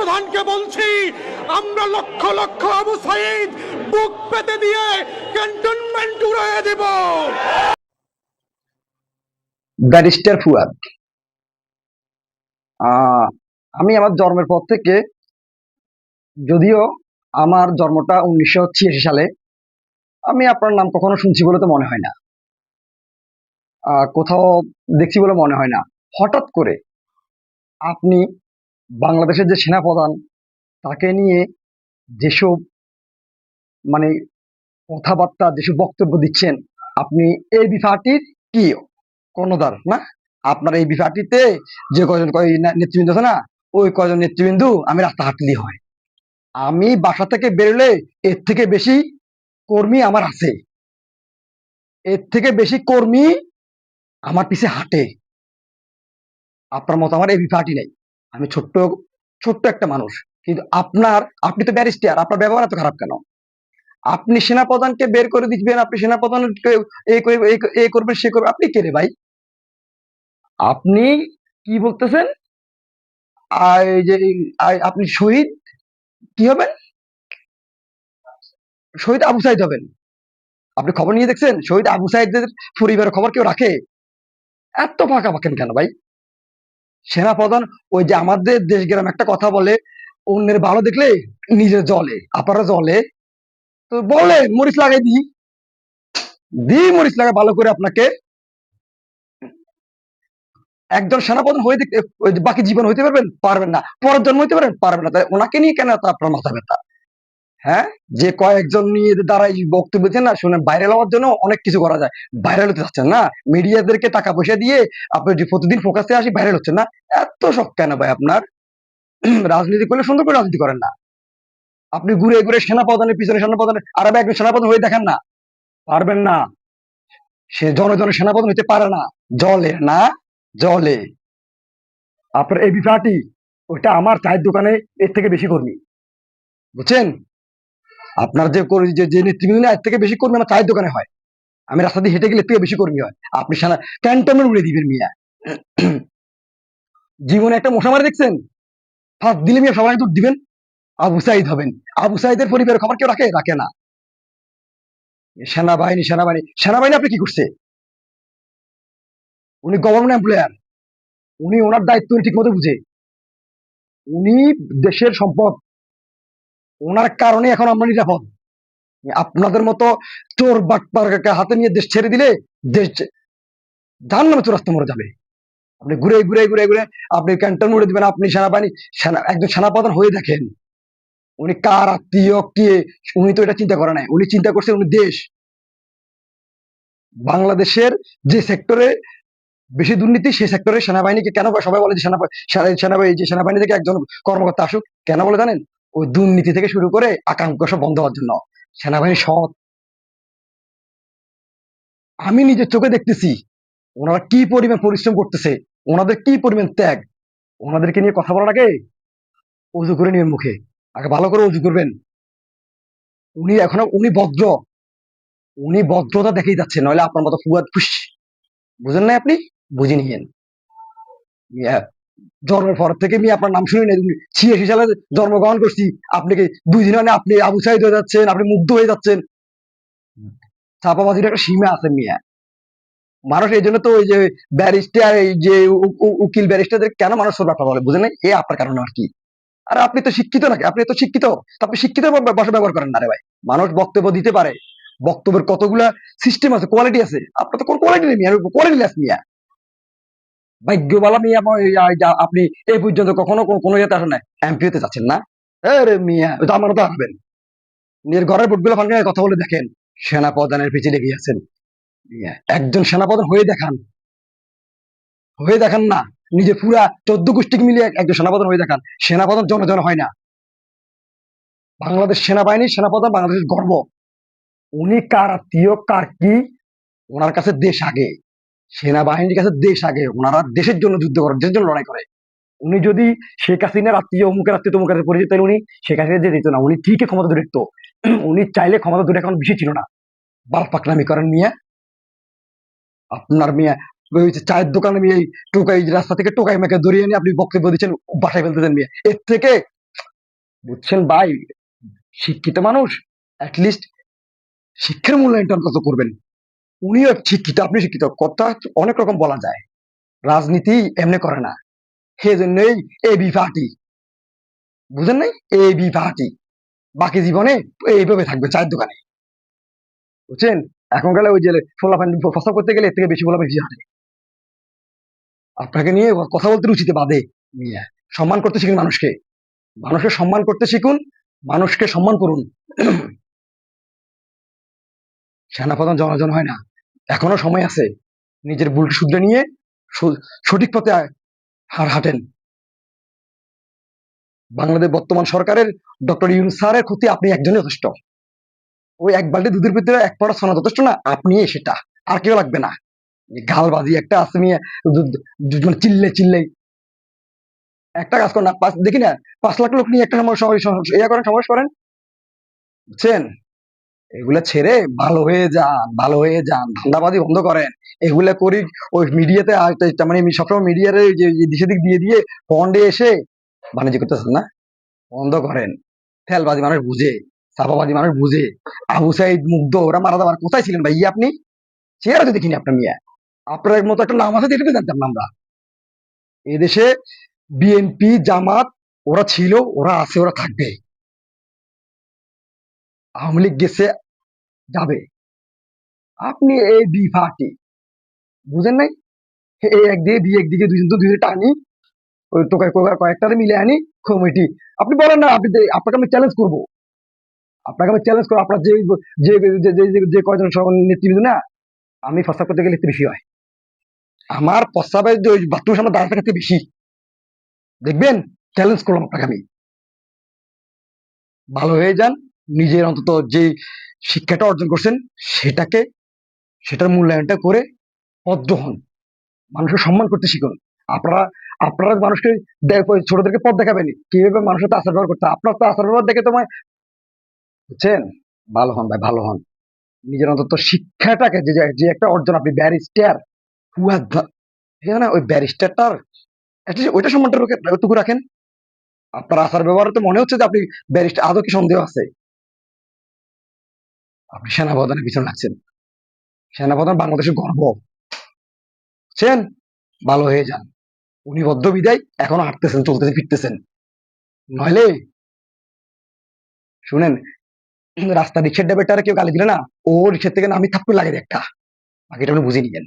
প্রধানকে বলছি, আমরা লক্ষ লক্ষ আবু সাইদ বুক পেতে দিয়ে ক্যান্টনমেন্ট উড়িয়ে দেব। ব্যারিস্টার ফুয়াদ, আমি আমার জন্মের পর থেকে, যদিও আমার জন্মটা 1986 সালে, আমি আপনার নাম কখনো শুনছি বলে তো মনে হয় না, কোথাও দেখছি বলে মনে হয় না। হঠাৎ করে আপনি বাংলাদেশের যে সেনাপ্রধান, তাকে নিয়ে যেসব মানে কথাবার্তা, যেসব বক্তব্য দিচ্ছেন, আপনি এই বিভাগটির কি কর্ণধার না? আপনার এই বিভাগটিতে যে কয়জন নেতৃবৃন্দ আছে না, ওই কয়জন নেতৃবৃন্দ আমি রাস্তা হাঁটলেই হয়। আমি বাসা থেকে বেরোলে এর থেকে বেশি কর্মী আমার আছে, এর থেকে বেশি কর্মী আমার পিছে হাঁটে। আপনার মতো আমার এবি পার্টি নেই। আমি ছোট্ট ছোট্ট একটা মানুষ, কিন্তু আপনি তো ব্যারিস্টার, আপনার ব্যবহার এত খারাপ কেন? আপনি সেনাপ্রধানকে বের করে দিচ্ছেন, আপনি সেনাপ্রধানকে এই করবেন সে করবে, আপনি কে রে ভাই? আপনি কি বলতেছেন? এই যে আপনি শহীদ কি হবেন? শহীদ আবু সাইদ হবেন। আপনি খবর নিয়ে দেখছেন শহীদ আবু সাইদের পরিবারের খবর কেউ রাখে? এত ফাঁকা পাকেন কেন ভাই? সেনাপ্রধান ওই যে আমাদের দেশ গ্রাম একটা কথা বলে, অন্যের ভালো দেখলে নিজে জ্বলে, আপনারা জ্বলে তো বলে মরিচ লাগাই মরিচ লাগাই ভালো করে আপনাকে। একজন সেনাপ্রধান হয়ে দেখতে বাকি জীবন হইতে পারবেন না, পরের জন্ম হইতে পারবেন না, তাই ওনাকে নিয়ে কেন এত আপনার মাথা ব্যথা? হ্যাঁ, যে কয়েকজন নিয়ে দ্বারাই বক্তব্য দিচ্ছেন না, শুনে ভাইরাল হওয়ার জন্য অনেক কিছু করা যায়। ভাইরাল হতে চাচ্ছেন না, মিডিয়াদেরকে টাকা পয়সা দিয়ে আপনি যে প্রতিদিন ফোকাসে আসি ভাইরাল হচ্ছেন না, এত শখ কেন ভাই আপনার? রাজনীতি করলে সুন্দর করে রাজনীতি করেন না। আপনি ঘুরে ঘুরে সেনাপ্রধানের পিছনে সেনাপ্রধানের আর একজন সেনাপ্রধান হয়ে দেখেন না, পারবেন না। সে জনজনের সেনাপ্রধান হইতে পারে না, জলে না, জলে। আপনার এই বিষয়টি, ওইটা আমার চায়ের দোকানে এর থেকে বেশি কর্মী, বুঝছেন? আপনার যে নেতৃবৃন্দ এর থেকে বেশি কর্মী আমার চায়ের দোকানে হয়। আমি রাস্তা দিয়ে হেঁটে গেলে এর থেকে বেশি কর্মী হয়। আপনি সেনা ক্যান্টনমেন্ট উড়ে দিবেন মিয়া। জীবনে একটা মশা মারে দেখছেন? ফাঁস দিলে মিয়া সবাই দূর দিবেন, আবু সাইদ হবেন। আবু সাইদের পরিবারের খবর কেউ রাখে? রাখে না। সেনাবাহিনী সেনাবাহিনী সেনাবাহিনী আপনি কি করছে? উনি গভর্নমেন্ট এমপ্লয়ার, উনি ওনার দায়িত্ব ঠিক মতো বুঝে, উনি দেশের সম্পদ, ওনার কারণে এখন আমরা নিরাপদ। আপনাদের মতো চোর বাটপারকে হাতে নিয়ে দেশ ছেড়ে দিলে দেশ জাহান্নামে চোরাস্ত মরে যাবে। আপনি ঘুরে ঘুরে ঘুরে ঘুরে আপনি ক্যান্টন উড়ে দিবেন। আপনি সেনাবাহিনী একজন সেনাপ্রধান হয়ে দেখেন, উনি কার আত্মীয় কে, উনি তো এটা চিন্তা করে নাই। উনি চিন্তা করছে উনি দেশ, বাংলাদেশের যে সেক্টরে বেশি দুর্নীতি সেই সেক্টরে সেনাবাহিনীকে কেন সবাই বলে যে সেনাবাহিনী থেকে একজন কর্মকর্তা আসুক, কেন বলে জানেন? ওই দুর্নীতি থেকে শুরু করে আকাঙ্ক্ষা সব বন্ধ হওয়ার জন্য। সেনাবাহিনী সৎ, আমি নিজের চোখে দেখতেছি ওনারা কি পরিমাণ পরিশ্রম করতেছে, ওনাদের কি পরিমাণ ত্যাগ। ওনাদেরকে নিয়ে কথা বলার আগে অজু করে নেবেন, মুখে আগে ভালো করে অজু করবেন। উনি ভদ্র, উনি ভদ্রতা দেখেই যাচ্ছে, নইলে আপনার মতো ফুয়াদ ফুস, বুঝেন না আপনি? বুঝে নিয়েন। জন্মের পর থেকে আমি আপনার নাম শুনি নাই। 86 সালে জন্মগ্রহণ করছি, আপনি কি 2 দিন মানে আপনি আবু সাইদ হয়ে যাচ্ছেন, আপনি মুগ্ধ হয়ে যাচ্ছেন? চাপাবাজির একটা সীমা আছে মিয়া। মানুষ এই জন্য তো ওই যে ব্যারিস্টার, এই যে উকিল ব্যারিস্টারদের কেন মানুষ ব্যাপার বলে বুঝে নাই, এ আপনার কারণে আর কি। আর আপনি তো শিক্ষিত নাকি? আপনি তো শিক্ষিত, আপনি শিক্ষিত ভাষা ব্যবহার করেন না রে ভাই। মানুষ বক্তব্য দিতে পারে, বক্তব্যের কতগুলা সিস্টেম আছে, কোয়ালিটি আছে। আপনার তো কোনো কোয়ালিটি নেই মিয়া, কোয়ালিটি লেস মিয়া। ভাগ্যবালা মিয়া আপনি এই পর্যন্ত কখনো কোনো ইয়েতে আসেন নাই, এমপি হতে চাচ্ছেন না? আরে মিয়া, ওই তো আমারও তো আসবেন। নিজের ঘরের ভোটগুলো ফান্ড কথা বলে দেখেন, সেনা প্রধানের পিছিয়ে লেগে আছেন। একজন সেনাপ্রধান হয়ে দেখান না, নিজে পুরা 14 গোষ্ঠীকে মিলিয়ে একজন সেনাপ্রধান হয়ে দেখান। সেনাপ্রধান জন হয় না। বাংলাদেশ সেনাবাহিনীর সেনাপ্রধান বাংলাদেশের গর্ব। উনি কার আত্মীয় কার কি, ওনার কাছে দেশ আগে, সেনাবাহিনীর কাছে দেশ আগে। ওনারা দেশের জন্য যুদ্ধ করে, দেশের জন্য লড়াই করে। উনি যদি শেখ হাসিনার আত্মীয়, অমুকের আত্মীয়, তমুকের কাছে পরিচিত, তাহলে উনি শেখ হাসিনা যে দিত না, উনি ঠিকই ক্ষমতা দূরে রাখতো। উনি চাইলে ক্ষমতা দূরে এখন বেশি ছিল না। বাল পাকনামি করেন মিয়া। আপনার মিয়া ওই যে চায়ের দোকানে মিয়া টোকাই রাস্তা থেকে টোকাই মেয়েকে ধরিয়ে নিয়ে আপনি বক্তব্য দিচ্ছেন, বাসায় ফেলতেছেন মিয়া। এর থেকে বুঝছেন ভাই, শিক্ষিত মানুষ অ্যাটলিস্ট শিক্ষার মূল্যায়নটা অন্তত করবেন। উনিও শিক্ষিত, আপনি শিক্ষিত, কথা অনেক রকম বলা যায়। রাজনীতি এমনি করে না, সেই জন্যই এবি পার্টি, বুঝেন নাই? এবি পার্টি বাকি জীবনে এইভাবে থাকবে চায়ের দোকানে, বুঝছেন? এখন গেলে ওই যে ফোলাফান প্রস্তাব করতে গেলে এর থেকে বেশি ফোলাফান হাঁটে। আপনাকে নিয়ে কথা বলতে রুচিতে বাদে মিয়া, সম্মান করতে শিখুন মানুষকে, মানুষকে সম্মান করতে শিখুন, মানুষকে সম্মান করুন। সেনাপ্রধান জনজন হয় না, এখনো সময় আছে। নিজের ভুল শুধরে নিয়ে সঠিক পথে হাঁটেন। বাংলাদেশ বর্তমান সরকারের ডক্টর ইউনূস স্যারের ক্ষতি আপনি একজনই যথেষ্ট। ওই এক বালতি দুধের ভিতরে এক পড়া সোনা যথেষ্ট না, আপনি সেটা, আর কেউ লাগবে না। গালবাজি একটা আছে নিয়ে মানে চিল্লে চিল্লে একটা কাজ করেন না, দেখি না 5 লাখ লোক নিয়ে একটা ইয়া করেন, সমাবেশ করেন, বুঝছেন? এগুলা ছেড়ে ভালো হয়ে যান, ভালো হয়ে যান, ধান্দাবাজি বন্ধ করেন। এগুলা করি ওই মিডিয়াতে মানে সবসময় মিডিয়ার যে দিকে দিক দিয়ে দিয়ে ফন্ডে এসে বাণিজ্য করতেছেন না, বন্ধ করেন। তেলবাজি মানুষ বুঝে, চাপাবাজি মানুষ বুঝে। আবু সাইদ, মুগ্ধ, ওরা মারা যাবার কোথায় ছিলেন ভাই? আপনি চেহারা তো দেখিনি আপনার মিয়া, আপনার মতো একটা নাম আছে যেটুকু জানতাম না আমরা। এদেশে বিএনপি, জামাত, ওরা ছিল, ওরা আছে, ওরা থাকবে। আওয়ামী লীগ গেছে, যাবে। আপনি এই বি পার্টি, বুঝেন নাই? এই একদিকে বি একদিকে, দুজন তো দুইটা টানি, ওই টোকাই কয়েকটারে মিলে আনি কমিটি। আপনি বলেন না, আপনাকে আমি চ্যালেঞ্জ করবো, আপনাকে আমি চ্যালেঞ্জ করবো। আপনার যে যে যে কয়জন নেতৃবৃন্দ না, আমি প্রস্তাব করতে গেলে একটু বেশি হয়। আমার প্রস্তাবের যে বাথরুমের সামনে দাঁড়িয়ে থাকতে বেশি, দেখবেন? চ্যালেঞ্জ করলাম আপনাকে আমি। ভালো হয়ে যান, নিজের অন্তত যে শিক্ষাটা অর্জন করছেন সেটাকে, সেটার মূল্যায়নটা করে পদ্ম হন, মানুষকে সম্মান করতে শিখুন। আপনারা আপনারা মানুষকে ছোটদেরকে পথ দেখাবেন কিভাবে মানুষের সাথে আচার ব্যবহার করতে হয়। আপনার তো আচার ব্যবহার দেখে তোমায়, বুঝছেন? ভালো হন ভাই, ভালো হন। নিজের অন্তত শিক্ষাটাকে, যে যে একটা অর্জন, আপনি ব্যারিস্টার, না ওই ব্যারিস্টারটার ওইটা সম্মানটা ওইটুকু রাখেন। আপনার আচার ব্যবহারে তো মনে হচ্ছে যে আপনি ব্যারিস্টার, আদৌ কি সন্দেহ আছে? আপনি সেনাপ্রধানের পিছনে লাগছেন। সেনাপ্রধান বাংলাদেশের গর্ব, বুঝছেন? ভালো হয়ে যান। উনি বদ্ধ বিদায় এখনো হাঁটতেছেন, চলতেছেন, ফিরতেছেন। নইলে শুনেন, রাস্তা রিক্সার ড্রাইভারটারে কেউ গালি দিলে না, ও রিক্সার থেকে নামি থাপ্পড় লাগে একটা, বাকিটা আপনি বুঝে নিবেন।